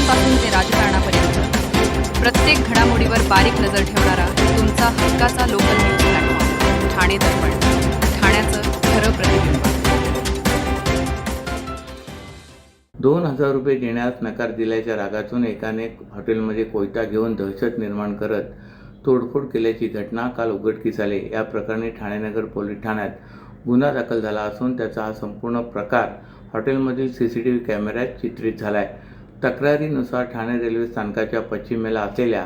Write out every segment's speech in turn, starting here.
घडामोडींपासून ते राजकारणापर्यंत प्रत्येक घडामोडीवर बारीक नजर ठेवणारा तुमचा हक्काचा लोकल न्यूज प्लॅटफॉर्म ठाणे दर्पण, ठाण्याचं खरं प्रतिबिंब. 2,000 रुपये देण्यास नकार दिल्याच्या रागातून एकाने हॉटेलमध्ये कोयता घेऊन दहशत निर्माण करत तोडफोड केल्याची घटना काल उघडकीस आली. या प्रकरणी ठाणे नगर पोलीस ठाण्यात गुन्हा दाखल झाला असून त्याचा हा संपूर्ण प्रकार हॉटेलमधील CCTV कॅमेऱ्यात चित्रित झाला आहे. तक्रारीनुसार ठाणे रेल्वे स्थानकाच्या पश्चिमेला असलेल्या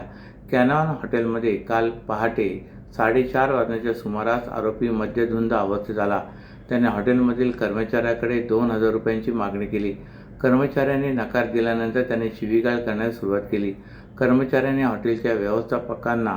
कॅनॉन हॉटेलमध्ये काल पहाटे 4:30 वाजण्याच्या सुमारास आरोपी मद्यधुंद अवस्थेत आला. त्याने हॉटेलमधील कर्मचाऱ्याकडे 2,000 रुपयांची मागणी केली. कर्मचाऱ्याने नकार दिल्यानंतर त्याने शिवीगाळ करण्यास सुरुवात केली. कर्मचाऱ्याने हॉटेलच्या व्यवस्थापकांना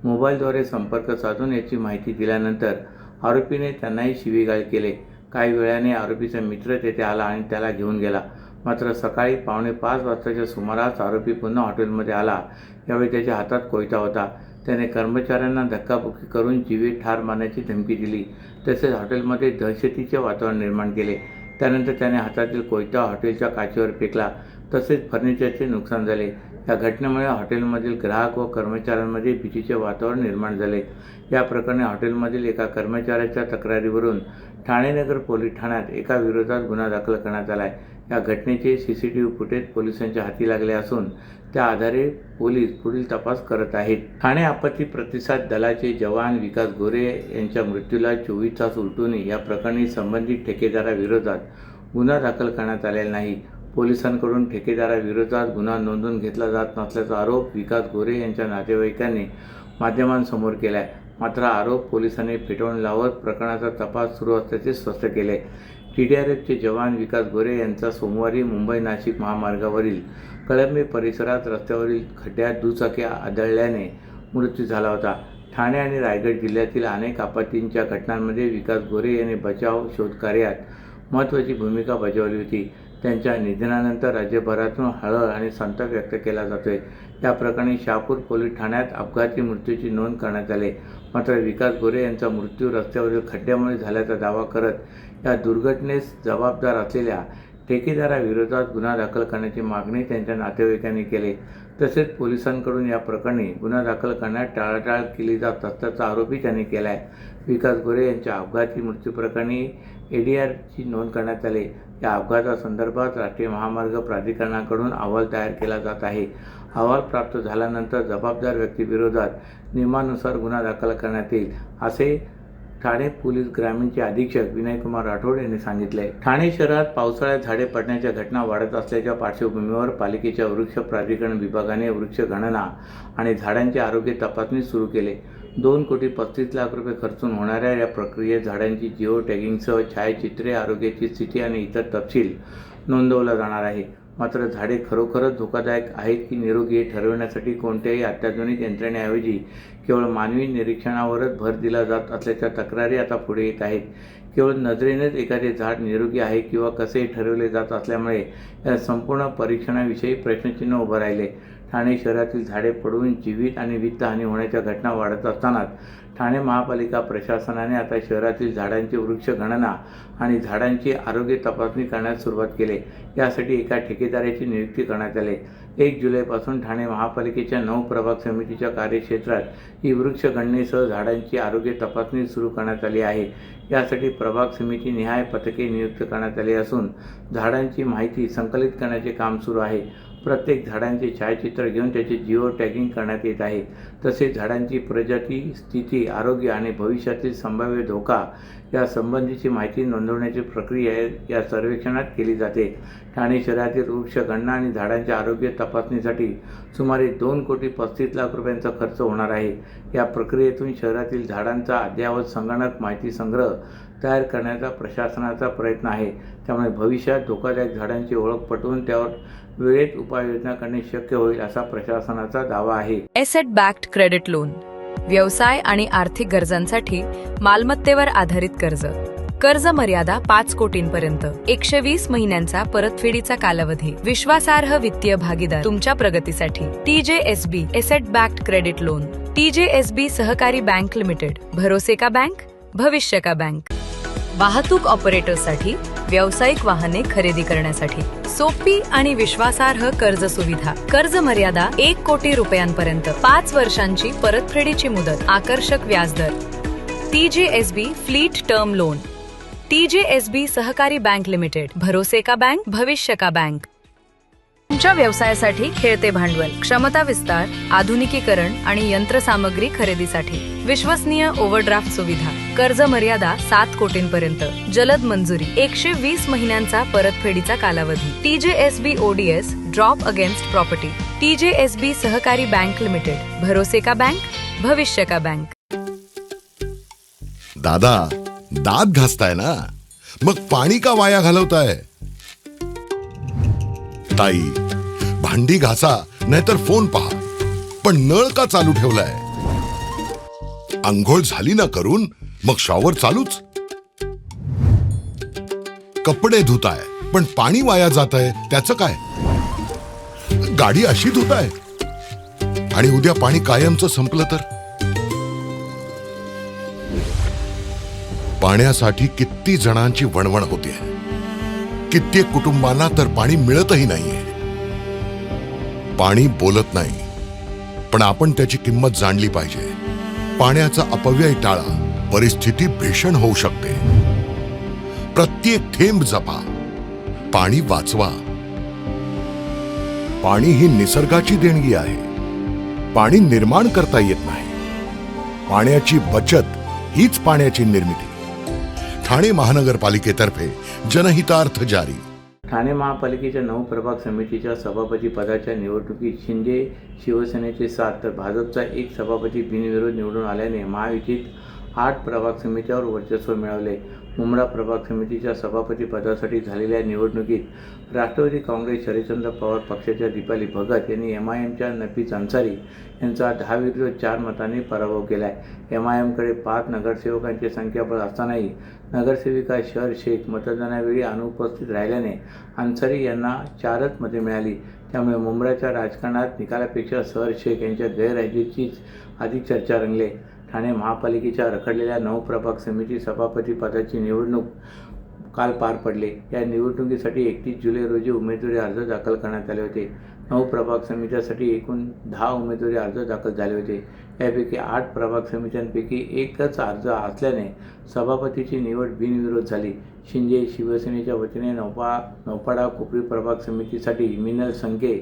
मोबाईलद्वारे संपर्क साधून याची माहिती दिल्यानंतर आरोपीने त्यांनाही शिवीगाळ केले. काही वेळाने आरोपीचा मित्र तेथे आला आणि त्याला घेऊन गेला. मात्र सकाळी 4:45 वाजताच्या सुमारास आरोपी पुन्हा हॉटेलमध्ये आला. यावेळी त्याच्या हातात कोयता होता. त्याने कर्मचाऱ्यांना धक्काबुक्की करून जीवे ठार मारण्याची धमकी दिली. तसेच हॉटेलमध्ये दहशतीचे वातावरण निर्माण केले. त्यानंतर त्याने हातातील कोयता हॉटेलच्या काचेवर फेकला. तसेच फर्निचरचे नुकसान झाले. या घटनेमुळे हॉटेलमधील ग्राहक व कर्मचाऱ्यांमध्ये भीतीचे वातावरण निर्माण झाले. या प्रकरणी हॉटेलमधील एका कर्मचाऱ्याच्या तक्रारीवरून ठाणे नगर पोलीस ठाण्यात एका विरोधात गुन्हा दाखल करण्यात आला आहे. या घटनेचे CCTV फुटेज पोलिसांच्या हाती लागले असून त्या आधारे पोलीस पुढील तपास करत आहेत. ठाणे आपत्ती प्रतिसाद दलाचे जवान विकास गोरे यांच्या मृत्यूला 24 तास उलटूनही या प्रकरणी संबंधित ठेकेदाराविरोधात गुन्हा दाखल करण्यात आलेला नाही. पोलिसांकडून ठेकेदाराविरोधात गुन्हा नोंदवून घेतला जात नसल्याचा आरोप विकास गोरे यांच्या नातेवाईकांनी माध्यमांसमोर केला आहे. मात्र आरोप पोलिसांनी फेटाळून लावत प्रकरणाचा तपास सुरू असल्याचे स्पष्ट केले. TDRFचे जवान विकास गोरे यांचा सोमवारी मुंबई-नाशिक महामार्गावरील कळंबे परिसरात रस्त्यावरील खड्ड्यात दुचाकी आदळल्याने मृत्यू झाला होता. ठाणे आणि रायगड जिल्ह्यातील अनेक आपत्तींच्या घटनांमध्ये विकास गोरे यांनी बचाव शोधकार्यात महत्त्वाची भूमिका बजावली होती. त्यांच्या निधनानंतर राज्यभरातून हळहळ आणि संताप व्यक्त केला जातोय. या प्रकरणी शहापूर पोलीस ठाण्यात अपघाती मृत्यूची नोंद करण्यात आली. मात्र विकास गोरे यांचा मृत्यू रस्त्यावरील खड्ड्यामुळे झाल्याचा दावा करत या दुर्घटनेस जबाबदार असलेल्या ठेकेदाराविरोधात गुन्हा दाखल करण्याची मागणी त्यांच्या नातेवाईकांनी केली. तसेच पोलिसांकडून या प्रकरणी गुन्हा दाखल करण्यात टाळाटाळ केली जात असल्याचा आरोपही त्यांनी केला आहे. विकास गोरे यांच्या अपघाती मृत्यूप्रकरणी ADRची नोंद करण्यात आली. या अपघातासंदर्भात राष्ट्रीय महामार्ग प्राधिकरणाकडून अहवाल तयार केला जात आहे. अहवाल प्राप्त झाल्यानंतर जबाबदार व्यक्तीविरोधात नियमानुसार गुन्हा दाखल करण्यात येईल, असे ठाणे पोलीस ग्रामीणचे अधीक्षक विनयकुमार राठोड यांनी सांगितले. ठाणे शहरात पावसाळ्यात झाडे पडण्याच्या घटना वाढत असल्याच्या पार्श्वभूमीवर पालिकेच्या वृक्ष प्राधिकरण विभागाने वृक्ष गणना आणि झाडांची आरोग्य तपासणी सुरू केली. 2,35 लाख रुपये खर्चून होणाऱ्या या प्रक्रियेत झाडांची जिओ टॅगिंगसह छायाचित्रे, आरोग्याची स्थिती आणि इतर तपशील नोंदवला जाणार आहे. मात्र झाडे खरोखरच धोकादायक आहेत की निरोगी हे ठरविण्यासाठी कोणत्याही अत्याधुनिक यंत्रणेऐवजी केवळ मानवी निरीक्षणावरच भर दिला जात असल्याच्या तक्रारी आता पुढे येत आहेत. केवळ नजरेनेच एखादे झाड निरोगी आहे किंवा कसे ठरवले जात असल्यामुळे या संपूर्ण परीक्षणाविषयी प्रश्नचिन्ह उभं राहिले. ठाणे शहरातील झाडे पडून जीवित आणि वित्तहानी होण्याच्या घटना वाढत असतानाच ठाणे महापालिका प्रशासनाने आता शहरातील झाडांची वृक्ष गणना आणि झाडांची आरोग्य तपासणी करण्यास सुरुवात केली. यासाठी एका ठेकेदाराची नियुक्ती करण्यात आली. 1 जुलैपासून ठाणे महापालिकेच्या 9 प्रभाग समितीच्या कार्यक्षेत्रात ही वृक्ष गणनेसह झाडांची आरोग्य तपासणी सुरू करण्यात आली आहे. यासाठी प्रभाग समिती निहाय पथके नियुक्त करण्यात आली असून झाडांची माहिती संकलित करण्याचे काम सुरू आहे. प्रत्येक झाडांचे छायाचित्र घेऊन त्याचे जिओ टॅगिंग करण्यात येत आहे. तसेच झाडांची प्रजाती, स्थिती, आरोग्य आणि भविष्यातील संभाव्य धोका या संबंधीची माहिती नोंदवण्याची प्रक्रिया या सर्वेक्षणात केली जाते. ठाणे शहरातील वृक्ष गणना आणि झाडांच्या आरोग्य तपासणीसाठी सुमारे 2,35 लाख रुपयांचा खर्च होणार आहे. या प्रक्रियेतून शहरातील झाडांचा अद्ययावत संगणक माहिती संग्रह तयार करण्याचा प्रशासनाचा प्रयत्न आहे. त्यामुळे भविष्यात धोकादायक झाडांची ओळख पटवून त्यावर वेळेत उपाययोजना करणे शक्य होईल, असा प्रशासनाचा दावा आहे. एसेट बॅक्ड क्रेडिट लोन, व्यवसाय आणि आर्थिक गरजांसाठी मालमत्तेवर आधारित कर्ज. कर्ज मर्यादा 5 कोटींपर्यंत, 120 महिन्यांचा परतफेडीचा कालावधी, विश्वासार्ह वित्तीय भागीदार तुमच्या प्रगतीसाठी. TJSB asset backed credit loan. TJSB सहकारी बँक लिमिटेड, भरोसे का बैंक, भविष्य का बैंक. वाहतूक ऑपरेटरसाठी व्यावसायिक वाहने खरेदी करण्यासाठी सोपी आणि विश्वासार्ह कर्ज सुविधा. कर्ज मर्यादा 1 कोटी रुपयांपर्यंत, 5 वर्षांची परतफेडीची मुदत, आकर्षक व्याजदर. TJSB fleet term loan. TJSB सहकारी बँक लिमिटेड. भरोसे का बँक, भविष्य का बँक. तुमच्या व्यवसायासाठी खेळते भांडवल, क्षमता विस्तार, आधुनिकीकरण आणि यंत्रसामग्री खरेदीसाठी विश्वसनीय ओव्हरड्राफ्ट सुविधा. कर्ज मर्यादा 7 कोटींपर्यंत, जलद मंजुरी, 120 महिन्यांचा परतफेडीचा कालावधी. TJSB ODS drop against property. TJSB सहकारी बँक लिमिटेड. भरोसे का बँक, भविष्य का बँक. दादा, दात घासताय ना, मग पाणी का वाया घालवताय? ताई, भांडी घासा नाहीतर फोन पहा, पण नळ का चालू ठेवलाय? अंघोळ झाली ना करून, मग शॉवर चालूच. कपडे धुताय पण पाणी वाया जातंय, त्याचं काय? गाडी अशी धुताय आणि उद्या पाणी कायमचं संपलं तर? पाण्यासाठी किती जणांची वणवण होते. कित्येक कुटुंबांना तर पाणी मिळतही नाहीये. पाणी बोलत नाही, पण आपण त्याची किंमत जाणली पाहिजे. पाण्याचा अपव्यय टाळा, परिस्थिती भीषण होऊ शकते. प्रत्येक थेंब जपा, पाणी वाचवा. पाणी ही निसर्गाची देणगी आहे. पाणी निर्माण करता येत नाही. पाण्याची बचत हीच पाण्याची निर्मिती. ठाणे महानगरपालिकेतर्फे जनहितार्थ जारी. ठाणे महापालिकेच्या 9 प्रभाग समितीच्या सभापती पदाच्या निवडणुकीत शिंदे शिवसेनेचे 7 तर भाजपचा 1 सभापती बिनविरोध निवडून आल्याने महायुतीत 8 प्रभाग समित्यावर वर्चस्व मिळवले. मुंब्रा प्रभाग समितीच्या सभापती पदासाठी झालेल्या निवडणुकीत राष्ट्रवादी काँग्रेस शरदचंद्र पवार पक्षाच्या दीपाली भगत यांनी MIMच्या नफीस अन्सारी यांचा 10 विरुद्ध 4 मतांनी पराभव केला. MIMकडे 5 नगरसेवकांचे संख्याबळ असतानाही नगरसेविका शहर शेख मतदानावेळी अनुपस्थित राहिल्याने अन्सारी यांना 4च मते मिळाली. त्यामुळे मुंब्राच्या राजकारणात निकालापेक्षा शहर शेख यांच्या गैरहजेरीचीच अधिक चर्चा रंगली. ठाणे महापालिकेच्या रखडलेल्या 9 प्रभाग समिती सभापती पदाची निवडणूक काल पार पडली. या निवडणुकीसाठी 31 जुलै रोजी उमेदवारी अर्ज दाखल करण्यात आले होते. 9 प्रभाग समित्यांसाठी एकूण 10 उमेदवारी अर्ज दाखल झाले होते. यापैकी 8 प्रभाग समित्यांपैकी एकच अर्ज असल्याने सभापतीची निवड बिनविरोध झाली. शिंदे शिवसेनेच्या वतीने नौपाडा कोपरी प्रभाग समितीसाठी मिनल संके,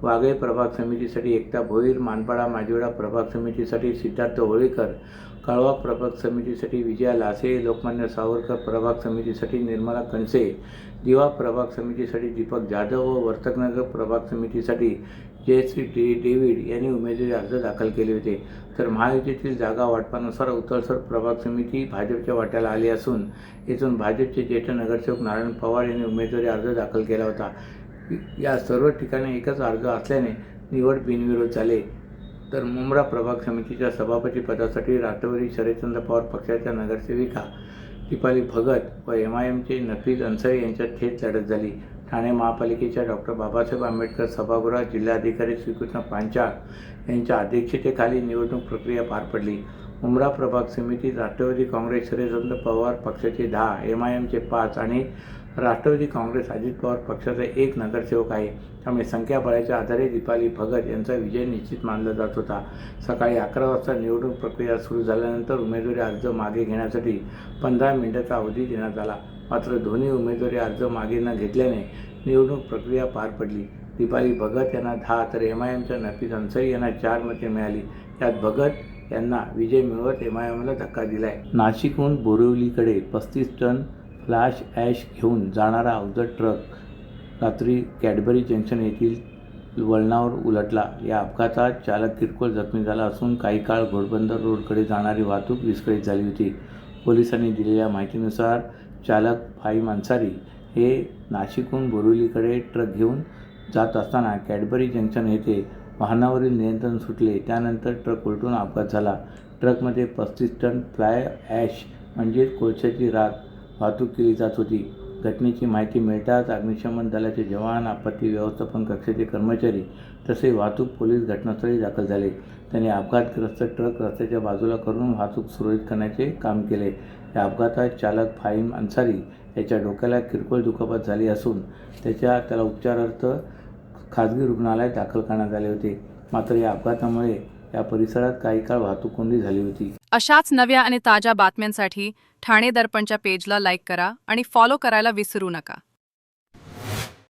वागळे प्रभाग समितीसाठी एकता भोईर, मानपाडा माजिवडा प्रभाग समितीसाठी सिद्धार्थ होळीकर, कळवा प्रभाग समितीसाठी विजया लासे, लोकमान्य सावरकर प्रभाग समितीसाठी निर्मला कणसे, दिवा प्रभाग समितीसाठी दीपक जाधव व वर्तकनगर प्रभाग समितीसाठी जयश्री डेव्हिड यांनी उमेदवारी अर्ज दाखल केले होते. तर महायुतीतील जागा वाटपानुसार उतळसर प्रभाग समिती भाजपच्या वाट्याला आली असून येथून भाजपचे ज्येष्ठ नगरसेवक नारायण पवार यांनी उमेदवारी अर्ज दाखल केला होता. या सर्व ठिकाणी एकच अर्ज असल्याने निवड बिनविरोध झाले. तर मुंब्रा प्रभाग समितीच्या सभापती पदासाठी राष्ट्रवादी शरदचंद्र पवार पक्षाच्या नगरसेविका दीपाली भगत व MIMचे नफीस अन्सारी यांच्यात थेट लढत झाली. ठाणे महापालिकेच्या डॉक्टर बाबासाहेब आंबेडकर सभागृहात जिल्हाधिकारी श्रीकृष्ण पांचाळ यांच्या अध्यक्षतेखाली निवडणूक प्रक्रिया पार पडली. मुंब्रा प्रभाग समितीत राष्ट्रवादी काँग्रेस शरदचंद्र पवार पक्षाचे 10, MIMचे 5 आणि राष्ट्रवादी काँग्रेस अजित पवार पक्षाचा 1 नगरसेवक आहे. त्यामुळे संख्याबळाच्या आधारे दीपाली भगत यांचा विजय निश्चित मानला जात होता. सकाळी 11 वाजता निवडणूक प्रक्रिया सुरू झाल्यानंतर उमेदवारी अर्ज मागे घेण्यासाठी 15 मिनिटाचा अवधी देण्यात आला. मात्र दोन्ही उमेदवारी अर्ज मागे न घेतल्याने निवडणूक प्रक्रिया पार पडली. दीपाली भगत यांना 10 तर MIMच्या नफीस अन्सारी यांना 4 मते मिळाली. यात भगत यांना विजय मिळवत MIMला धक्का दिलाय. नाशिकहून बोरिवलीकडे 35 टन फ्लॅश ॲश घेऊन जाणारा अवजड ट्रक रात्री कॅडबरी जंक्शन येथील वळणावर उलटला. या अपघातात चालक किरकोळ जखमी झाला असून काही काळ घोडबंदर रोडकडे जाणारी वाहतूक विस्कळीत झाली होती. पोलिसांनी दिलेल्या माहितीनुसार चालक फाईम अन्सारी हे नाशिकहून बोरिवलीकडे ट्रक घेऊन जात असताना कॅडबरी जंक्शन येथे वाहनावरील नियंत्रण सुटले. त्यानंतर ट्रक उलटून अपघात झाला. ट्रकमध्ये 35 टन फ्लाय ॲश म्हणजेच कोळशाची राख वाहतूक केली जात होती. घटनेची माहिती मिळताच अग्निशमन दलाचे जवान, आपत्ती व्यवस्थापन कक्षाचे कर्मचारी तसेच वाहतूक पोलीस घटनास्थळी दाखल झाले. त्यांनी अपघातग्रस्त ट्रक रस्त्याच्या बाजूला करून वाहतूक सुरळीत करण्याचे काम केले. या अपघातात चालक फाहीम अन्सारी याच्या डोक्याला किरकोळ दुखापत झाली असून त्याला उपचारार्थ खाजगी रुग्णालयात दाखल करण्यात आले होते. मात्र या अपघातामुळे या परिसरात काही काळ वाहतूक कोंडी झाली होती. अशाच नव्या आणि ताज्या बातम्यांसाठी ठाणे दर्पणच्या पेजला लाईक करा आणि फॉलो करायला विसरू नका.